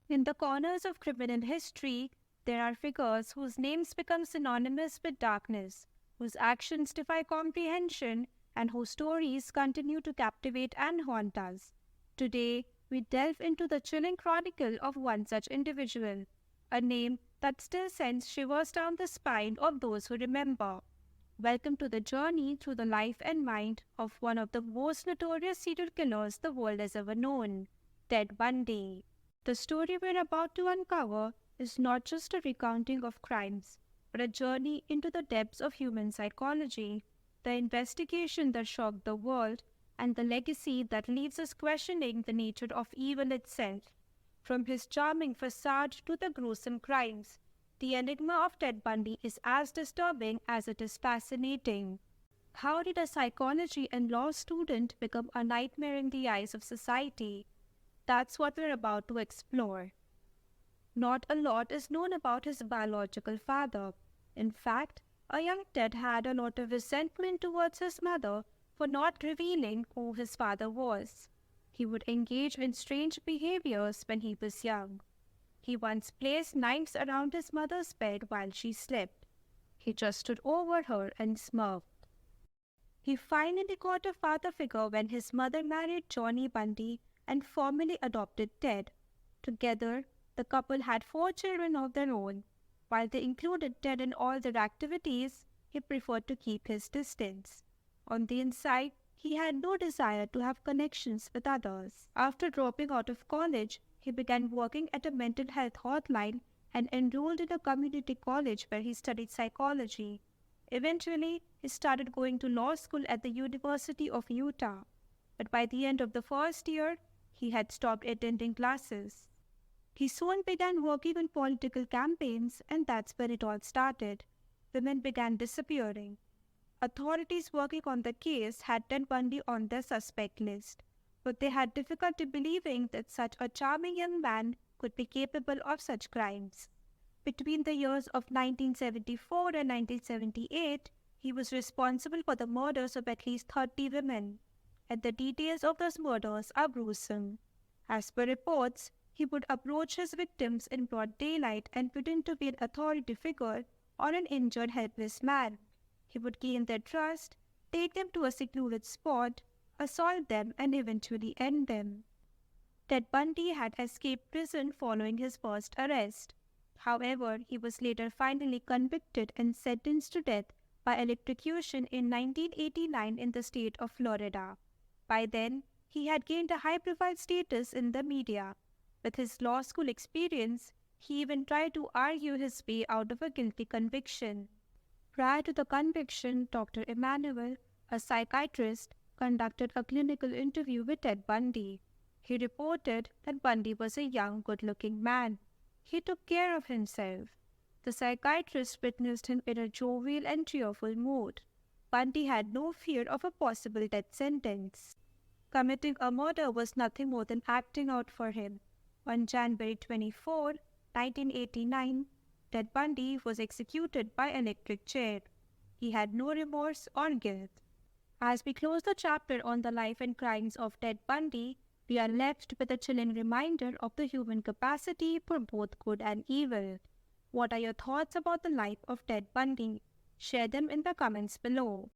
In the corners of criminal history, there are figures whose names become synonymous with darkness, whose actions defy comprehension, and whose stories continue to captivate and haunt us. Today, we delve into the chilling chronicle of one such individual, a name that still sends shivers down the spine of those who remember. Welcome to the journey through the life and mind of one of the most notorious serial killers the world has ever known, Ted Bundy. The story we're about to uncover is not just a recounting of crimes, but a journey into the depths of human psychology, the investigation that shocked the world, and the legacy that leaves us questioning the nature of evil itself. From his charming facade to the gruesome crimes, the enigma of Ted Bundy is as disturbing as it is fascinating. How did a psychology and law student become a nightmare in the eyes of society? That's what we're about to explore. Not a lot is known about his biological father. In fact, a young Ted had a lot of resentment towards his mother for not revealing who his father was. He would engage in strange behaviors when he was young. He once placed knives around his mother's bed while she slept. He just stood over her and smirked. He finally got a father figure when his mother married Johnny Bundy and formally adopted Ted. Together, the couple had 4 children of their own. While they included Ted in all their activities, he preferred to keep his distance. On the inside, he had no desire to have connections with others. After dropping out of college, he began working at a mental health hotline and enrolled in a community college where he studied psychology. Eventually, he started going to law school at the University of Utah. But by the end of the first year, he had stopped attending classes. He soon began working on political campaigns, and that's when it all started. Women began disappearing. Authorities working on the case had Ted Bundy on their suspect list, but they had difficulty believing that such a charming young man could be capable of such crimes. Between the years of 1974 and 1978, he was responsible for the murders of at least 30 women, and the details of those murders are gruesome. As per reports, he would approach his victims in broad daylight and pretend to be an authority figure or an injured, helpless man. He would gain their trust, take them to a secluded spot, assault them, and eventually end them. Ted Bundy had escaped prison following his first arrest. However, he was later finally convicted and sentenced to death by electrocution in 1989 in the state of Florida. By then, he had gained a high-profile status in the media. With his law school experience, he even tried to argue his way out of a guilty conviction. Prior to the conviction, Dr. Emanuel, a psychiatrist, conducted a clinical interview with Ted Bundy. He reported that Bundy was a young, good-looking man. He took care of himself. The psychiatrist witnessed him in a jovial and cheerful mood. Bundy had no fear of a possible death sentence. Committing a murder was nothing more than acting out for him. On January 24, 1989, Ted Bundy was executed by electric chair. He had no remorse or guilt. As we close the chapter on the life and crimes of Ted Bundy, we are left with a chilling reminder of the human capacity for both good and evil. What are your thoughts about the life of Ted Bundy? Share them in the comments below.